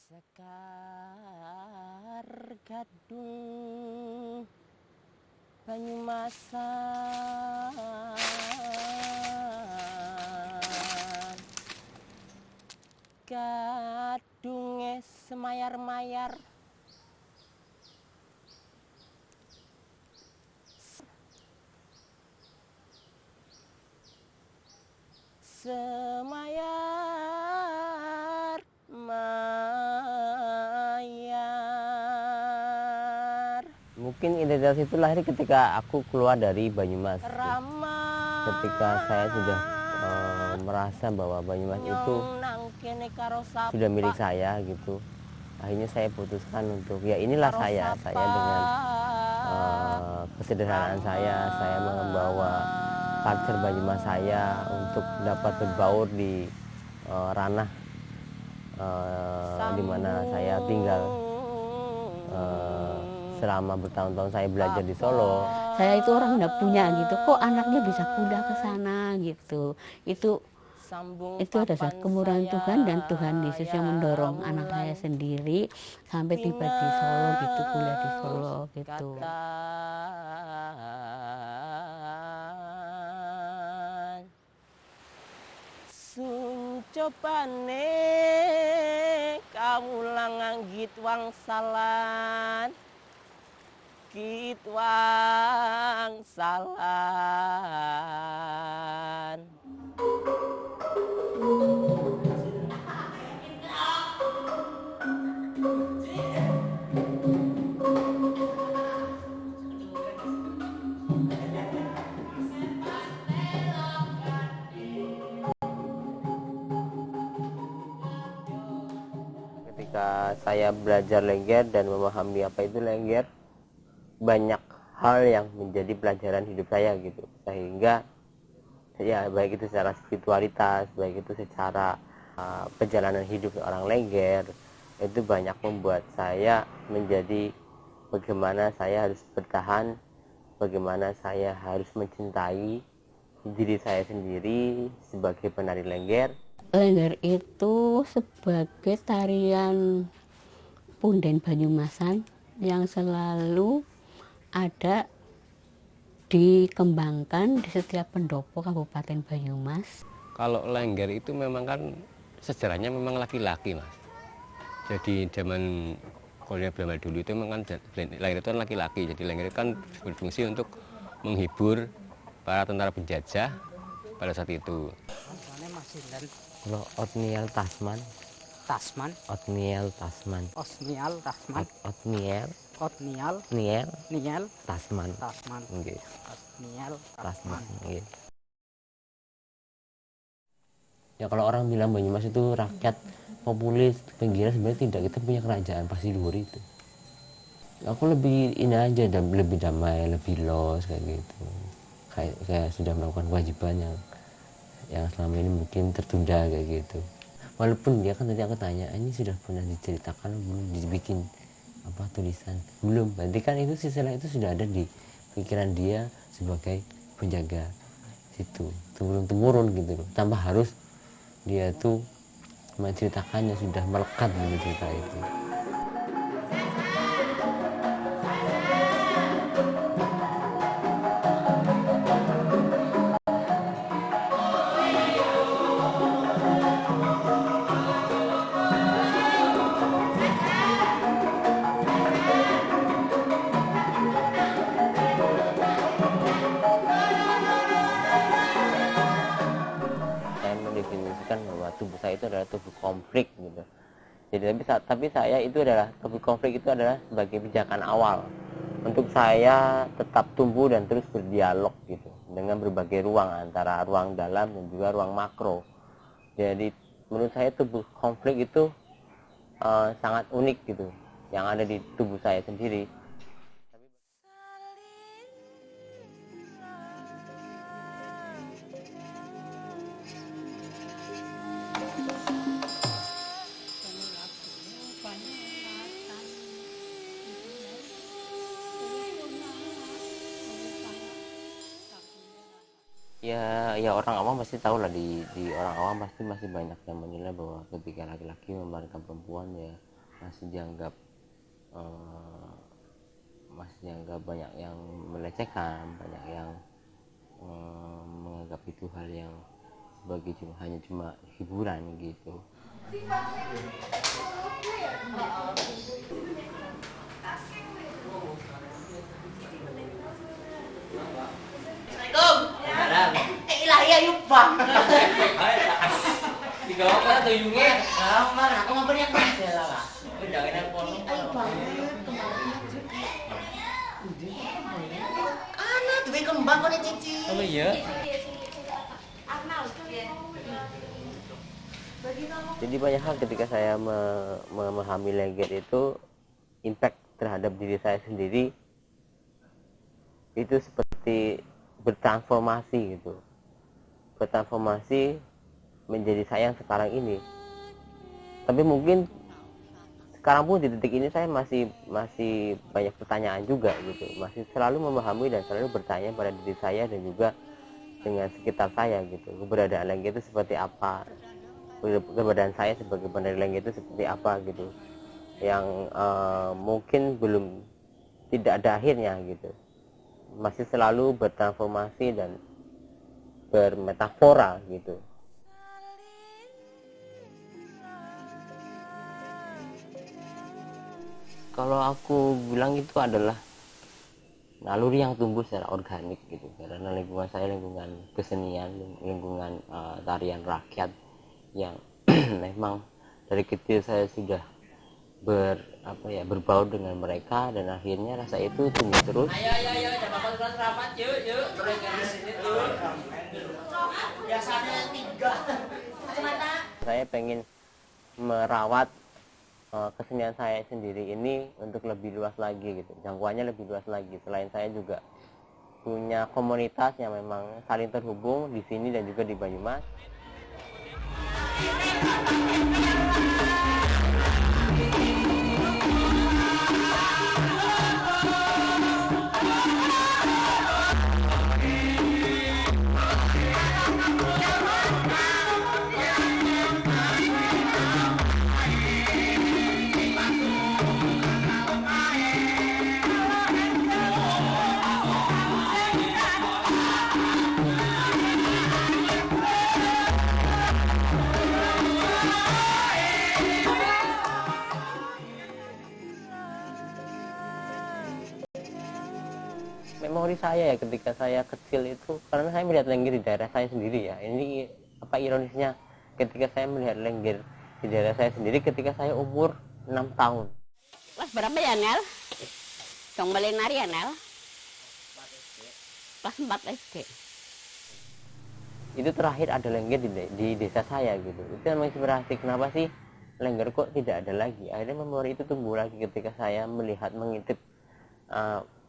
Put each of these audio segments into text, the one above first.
Sekar Gadung Banyumasan gadunge semayar-mayar semayar mayar. Mungkin identitas itu lahir ketika aku keluar dari Banyumas. Ketika saya sudah merasa bahwa Banyumas itu sudah milik saya gitu. Akhirnya saya putuskan untuk ya inilah saya dengan kesederhanaan saya membawa culture Banyumas saya untuk dapat berbaur di ranah di mana saya tinggal selama bertahun-tahun saya belajar di Solo. Saya itu orang nggak punya gitu, kok anaknya bisa kuliah ke sana gitu. Itu ada kemurahan Tuhan dan Tuhan Yesus yang mendorong anak saya sendiri sampai tiba di Solo gitu, kuliah di Solo gitu. Suncopane kawula nganggit wangsalan kitwangsalan. Ketika saya belajar Lengger dan memahami apa itu Lengger, banyak hal yang menjadi pelajaran hidup saya gitu, sehingga ya baik itu secara spiritualitas, baik itu secara perjalanan hidup orang Lengger, itu banyak membuat saya menjadi bagaimana saya harus bertahan, bagaimana saya harus mencintai diri saya sendiri sebagai penari Lengger. Lengger itu sebagai tarian punden Banyumasan yang selalu ada dikembangkan di setiap pendopo Kabupaten Banyumas. Kalau Lengger itu memang kan sejarahnya memang laki-laki, Mas. Jadi zaman kolonial Belanda dulu itu memang kan Lengger itu kan laki-laki. Jadi Lengger kan berfungsi untuk menghibur para tentara penjajah pada saat itu. Kalau Otniel Tasman, Otniel Tasman, Niel Tasman, nggih. Tasman, nggih. Ya kalau orang bilang Banyumas itu rakyat populis, pinggiran, sebenarnya tidak. Kita punya kerajaan pasti luhur itu. Aku lebih ini aja, lebih damai, lebih los kayak gitu. Kayak sudah melakukan kewajiban yang selama ini mungkin tertunda kayak gitu. Walaupun dia kan tadi aku tanya, ini sudah pernah diceritakan belum, dibikin apa tulisan belum? Berarti kan itu silsilah itu sudah ada di pikiran dia sebagai penjaga situ, turun temurun gitu loh. Tanpa harus dia tuh menceritakannya, sudah melekat dengan cerita itu. Mendefinisikan bahwa tubuh saya itu adalah tubuh konflik gitu. Jadi tapi saya itu adalah tubuh konflik itu adalah sebagai pijakan awal untuk saya tetap tumbuh dan terus berdialog gitu dengan berbagai ruang, antara ruang dalam dan juga ruang makro. Jadi menurut saya tubuh konflik itu sangat unik gitu yang ada di tubuh saya sendiri. Ya orang awam pasti tahu lah, di orang awam pasti masih banyak yang menilai bahwa ketika laki-laki memerankan perempuan ya masih dianggap eh, masih dianggap banyak yang melecehkan, banyak yang menganggap itu hal yang sebagai hanya cuma hiburan gitu. Assalamualaikum. Ilahi ayub bang. Tiga orang tuyulnya. Kamar, aku mau beri apa aja lah pak. Udah enak pondok. Ayo banget kemarin. Anak tuh kembang kau nih cici. Oh iya. Jadi banyak hal ketika saya memahami Lengger itu, impact terhadap diri saya sendiri itu seperti bertransformasi gitu, bertransformasi menjadi saya yang sekarang ini. Tapi mungkin sekarang pun di detik ini saya masih banyak pertanyaan juga gitu, masih selalu memahami dan selalu bertanya pada diri saya dan juga dengan sekitar saya gitu, keberadaan Lengger itu seperti apa, keberadaan saya sebagai pendiri Lengger itu seperti apa gitu, yang mungkin belum, tidak ada akhirnya gitu, masih selalu bertransformasi dan bermetafora gitu. Kalau aku bilang itu adalah naluri yang tumbuh secara organik gitu, karena lingkungan saya lingkungan kesenian, lingkungan tarian rakyat yang memang dari kecil saya sudah berbaur dengan mereka, dan akhirnya rasa itu tumbuh terus. Ayo, jangan kelas rapat, yuk. Mereka di sini tuh. Biasanya 3 kacamata. Saya pengen merawat kesenian saya sendiri ini untuk lebih luas lagi gitu, jangkauannya lebih luas lagi. Selain saya juga punya komunitas yang memang saling terhubung di sini dan juga di Banyumas. Memori saya ya ketika saya kecil itu, karena saya melihat Lengger di daerah saya sendiri ya, ini apa ironisnya, ketika saya melihat Lengger di daerah saya sendiri ketika saya umur 6 tahun. Kelas berapa ya Nel? Dong balik nari ya Nel? Kelas 4 SD. Itu terakhir ada Lengger di desa saya gitu. Itu memang inspirasi, kenapa sih Lengger kok tidak ada lagi. Akhirnya memori itu tumbuh lagi ketika saya melihat, mengintip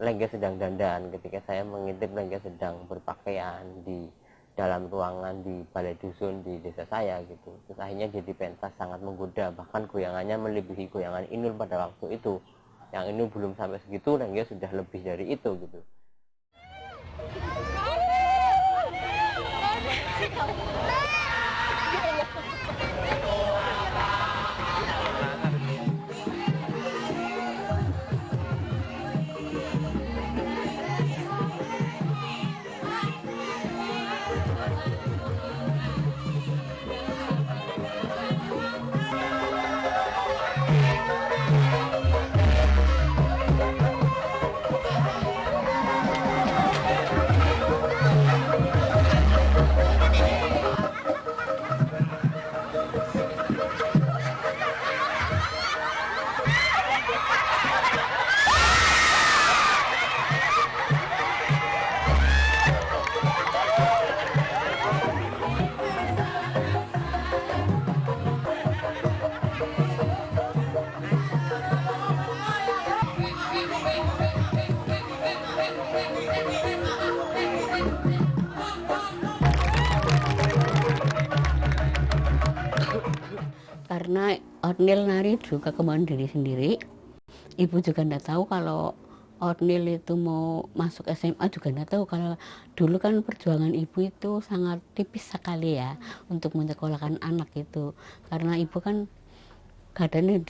Lengger sedang dandan, ketika saya mengintip Lengger sedang berpakaian di dalam ruangan di balai dusun di desa saya gitu. Terus akhirnya jadi pentas sangat menggoda, bahkan goyangannya melebihi goyangan Inul pada waktu itu. Yang Inul belum sampai segitu, Lengger sudah lebih dari itu gitu. Karena Ornil nari juga kemauan diri sendiri. Ibu juga enggak tahu kalau Ornil itu mau masuk SMA, juga enggak tahu kalau dulu kan perjuangan ibu itu sangat tipis sekali ya untuk menyekolahkan anak itu. Karena ibu kan keadaannya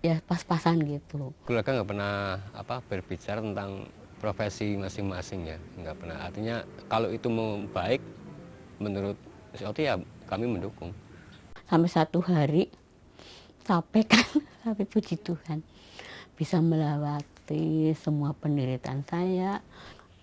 ya pas-pasan gitu. Keluarga nggak pernah berbicara tentang profesi masing-masing ya, nggak pernah. Artinya kalau itu mau baik menurut Oti ya kami mendukung. Sampai satu hari capek kan, tapi puji Tuhan bisa melewati semua penderitaan saya.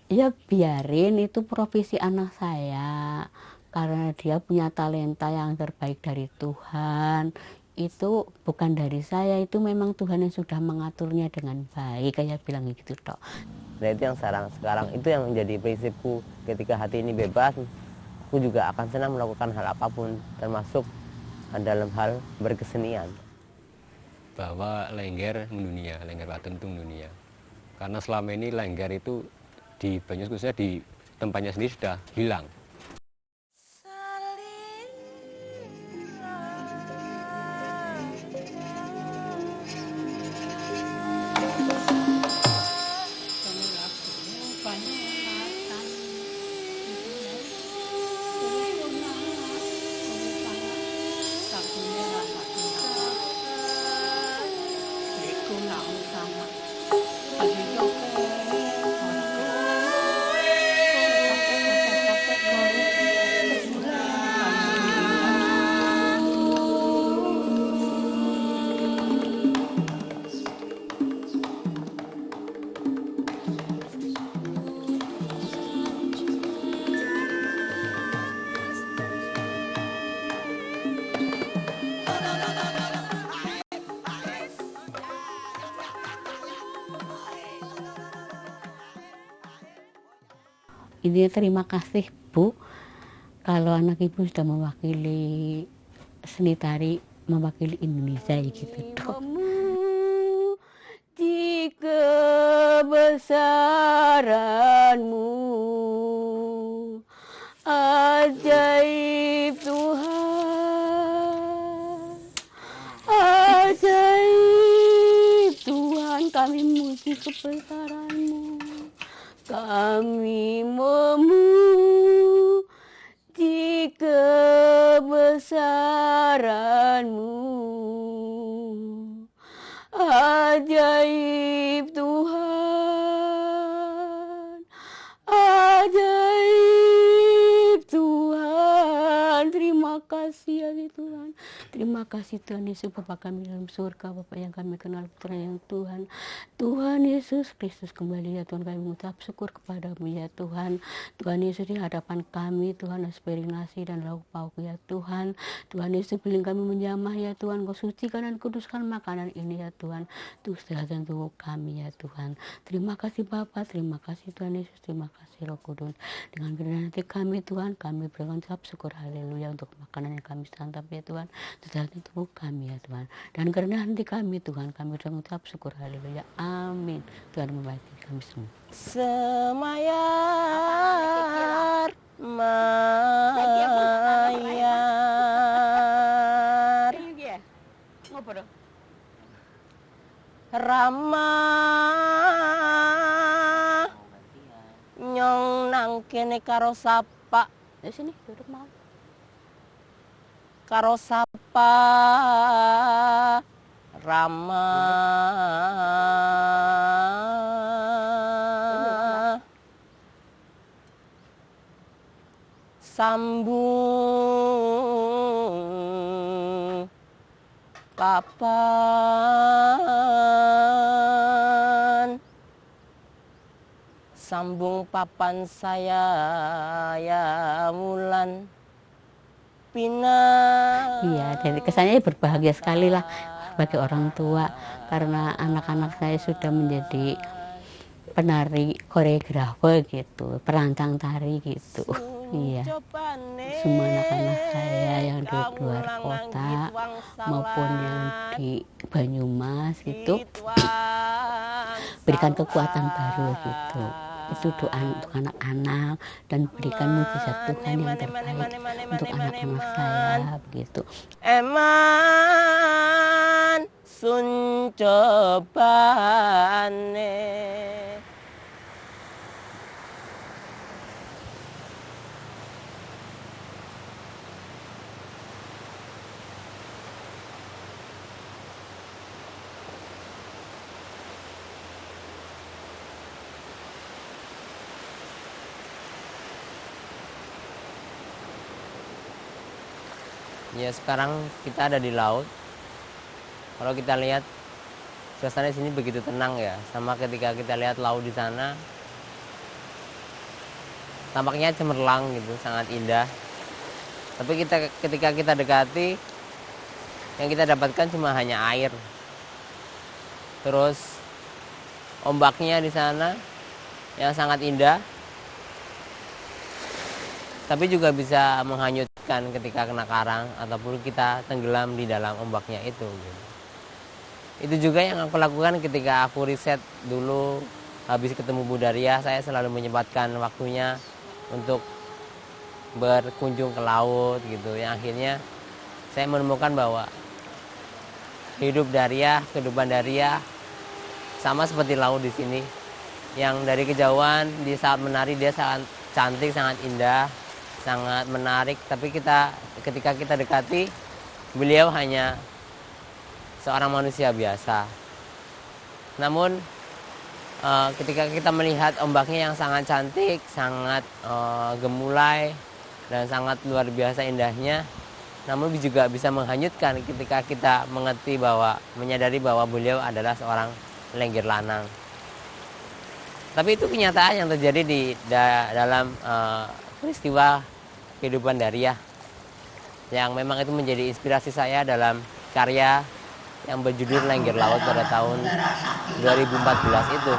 Ya biarin itu profesi anak saya, karena dia punya talenta yang terbaik dari Tuhan. Itu bukan dari saya, itu memang Tuhan yang sudah mengaturnya dengan baik, kayak bilang gitu toh. Nah itu yang sekarang itu yang menjadi prinsipku. Ketika hati ini bebas, aku juga akan senang melakukan hal apapun, termasuk dalam hal berkesenian. Bahwa Lengger mendunia, Lengger Paten itu mendunia. Karena selama ini Lengger itu di Banyumas khususnya di tempatnya sendiri sudah hilang. Intinya terima kasih Bu, kalau anak Ibu sudah mewakili seni tari, mewakili Indonesia gitu. Di kebesaranmu, ajaib Tuhan, ajaib Tuhan, kami muji kebesaranmu. Kami memuji kebesaranmu, ajaib Tuhan, ajaib Tuhan. Terima kasih ya Tuhan. Terima kasih Tuhan Yesus, Bapa kami dalam surga, Bapa yang kami kenal, Putra yang Tuhan. Tuhan Yesus Kristus kembali ya Tuhan, kami mengucap syukur kepadamu ya Tuhan. Tuhan Yesus di hadapan kami, Tuhan aspiri nasi dan lauk pauk ya Tuhan. Tuhan Yesus biling kami menjamah ya Tuhan, Kau sucikan dan kuduskan makanan ini ya Tuhan. Tuh kesehatan tubuh kami ya Tuhan. Terima kasih Bapa, terima kasih Tuhan Yesus, terima kasih Roh Kudus. Dengan kerendahan hati kami Tuhan, kami berucap syukur haleluya untuk makanan yang kami santap ya Tuhan. Kesehatan tubuh kami ya Tuhan. Dan kerendahan hati kami Tuhan, kami berucap syukur haleluya. Amin. Tuhan memberkati kami semua. Semayar, mayar, Rama nyong nang kene karo sapa. Di sini duduk mau. Karo sapa Rama sambung papan, sambung papan saya ya Mulan Pina. Iya, jadi kesannya berbahagia sekali lah sebagai orang tua, karena anak-anak saya sudah menjadi penari koreografer gitu, perancang tari gitu. Iya, semua anak-anak saya yang di luar kota maupun yang di Banyumas itu berikan kekuatan baru gitu. Itu doa untuk anak-anak dan berikan mujizat Tuhan yang terbaik untuk anak-anak saya begitu. Eman sun cobane Ya sekarang kita ada di laut. Kalau kita lihat suasana di sini begitu tenang ya, sama ketika kita lihat laut di sana, tampaknya cemerlang gitu, sangat indah. Tapi ketika kita dekati, yang kita dapatkan cuma hanya air. Terus ombaknya di sana yang sangat indah, tapi juga bisa menghanyutkan ketika kena karang ataupun kita tenggelam di dalam ombaknya itu. Gitu. Itu juga yang aku lakukan ketika aku riset dulu habis ketemu Bu Daria. Saya selalu menyempatkan waktunya untuk berkunjung ke laut gitu. Yang akhirnya saya menemukan bahwa hidup Daria, kehidupan Daria sama seperti laut di sini. Yang dari kejauhan di saat menari dia sangat cantik, sangat indah, sangat menarik. Tapi ketika kita dekati, beliau hanya seorang manusia biasa. Namun ketika kita melihat ombaknya yang sangat cantik, sangat gemulai dan sangat luar biasa indahnya, namun juga bisa menghanyutkan ketika kita menyadari bahwa beliau adalah seorang lengger lanang. Tapi itu kenyataan yang terjadi dalam peristiwa kehidupan Daria, yang memang itu menjadi inspirasi saya dalam karya yang berjudul Lengger Laut pada tahun 2014 itu.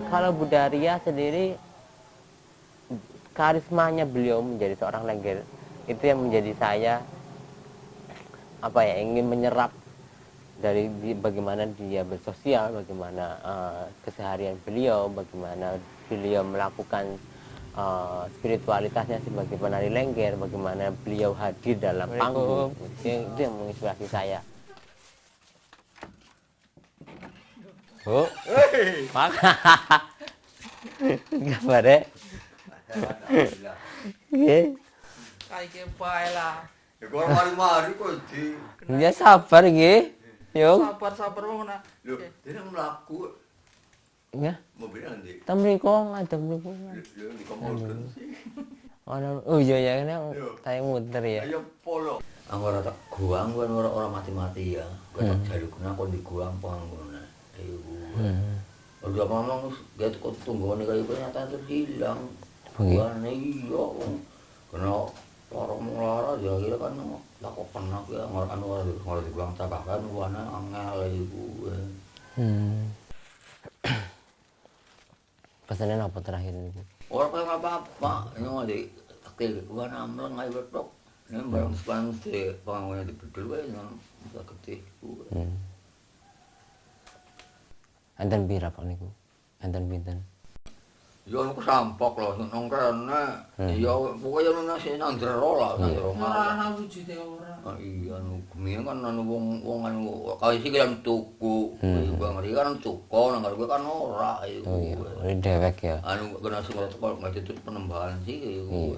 Kalau Bu Daria sendiri, karismanya beliau menjadi seorang lengger itu yang menjadi saya ingin menyerap dari bagaimana dia bersosial, bagaimana keseharian beliau, bagaimana beliau melakukan spiritualitasnya sebagai penari lengger, bagaimana beliau hadir dalam panggung. Itu yang menginspirasi saya. Oh, Pak. Gambar deh. Nggih. Kayak bae lah. Ya kok mari-mari kok di. Ya sabar nggih. Yo. Sabar ngono. Lho, dene mlaku. Ya. Mobil nanti. Tem mriku ngadem niku. Lho, di komodon sih. Oh iya kan saya muter ya. Ayo polo. Angkara tak guang kan ora mati-mati ya. Kok jalu kena kon di guang pangono. Ayo. Udah ngomong gak kok tunggone kaya nyata terhilang. Buane iya. Kena orang melara ya kira kan tak kok pernah ya ngora di guang tabakan wana angel iku. Pesanan apa terakhir ini? Ora kaya apa-apa, nyo di akil wana amlang ae betok. Nek barang sepan se pangone di bedul wae nang bisa ketih. Enten pira Pak niku? Enten pinten? Ya niku sampok lho nang kene. Ya pokoke ana nasi nang jero lah, nang jero. Ora ana wujude ora. Iya anu kemien kan anu wong anu kaya iki kan tuku. Bang Ri kan tuku nang kowe kan ora iku. Oh iya, dewek ya. Anu kena sing ora teko enggak itu penembahan sih iku.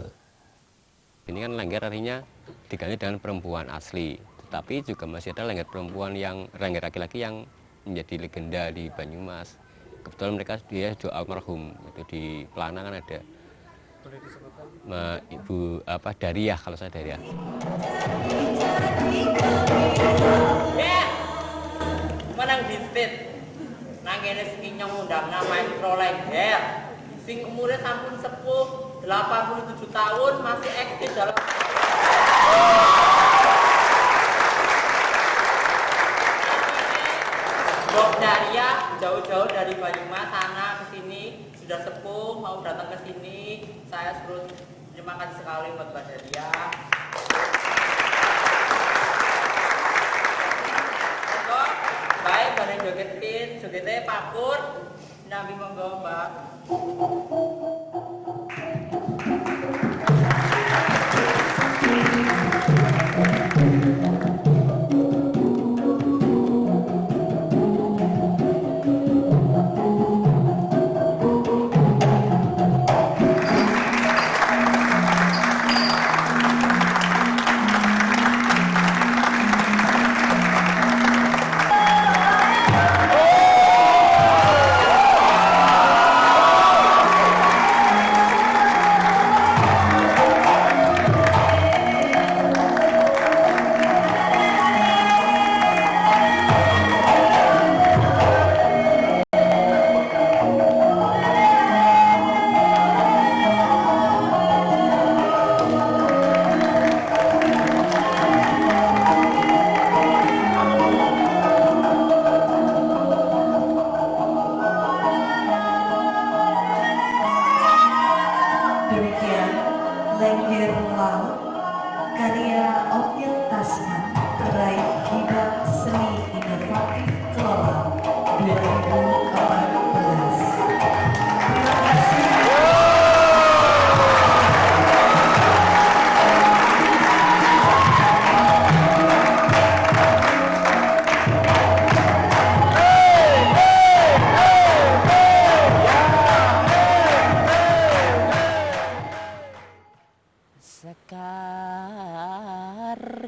Ini kan lengger artinya diganti dengan perempuan asli, tetapi juga masih ada lengger perempuan yang lengger laki-laki yang menjadi legenda di Banyumas. Kebetulan dia juga almarhum, itu di Pelana kan ada. Ibu Dariah, kalau saya Dariah. Menang disit. Nang kene sing nyong undangna Maestro Lengger. Sing umure sampun sepuh 87 tahun masih eksis dalam Mbok Daria jauh-jauh dari Banyumas sana ke sini sudah sepuh mau datang ke sini. Saya suruh terima kasih sekali buat Mbak Daria. Kok baik pada jogetnya pakur Nabi monggo Mbak. Demikian Lengger Laut karya Opil Tasman meraih hibah seni inovatif Kelola 2014. Terima kasih. Sekar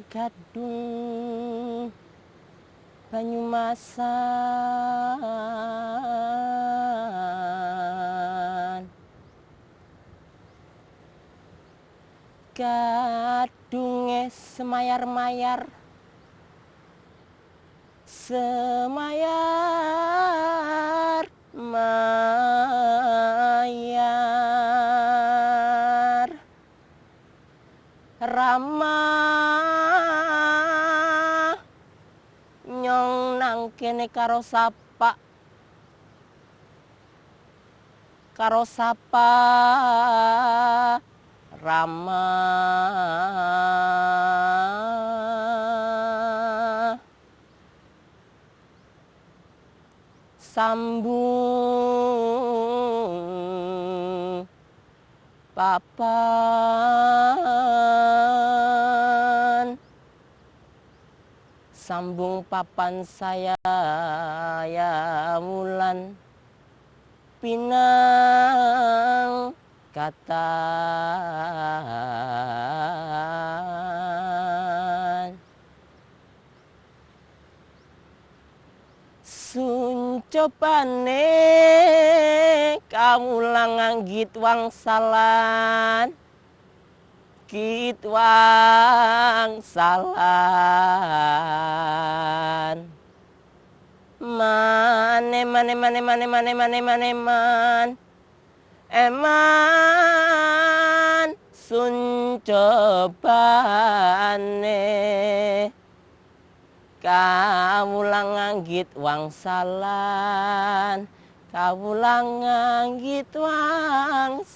Gadung Banyumasan, gadunge semayar-mayar, semayar mayar, Rama nyong nang kene karo sapa Rama sambung papan, sambung papan saya ya Wulan pinang katan suncopane kawulang anggit wangsalan kitwangsalan mane eman suncobane kawulang anggit wangsalan kawulang anggit wangsalan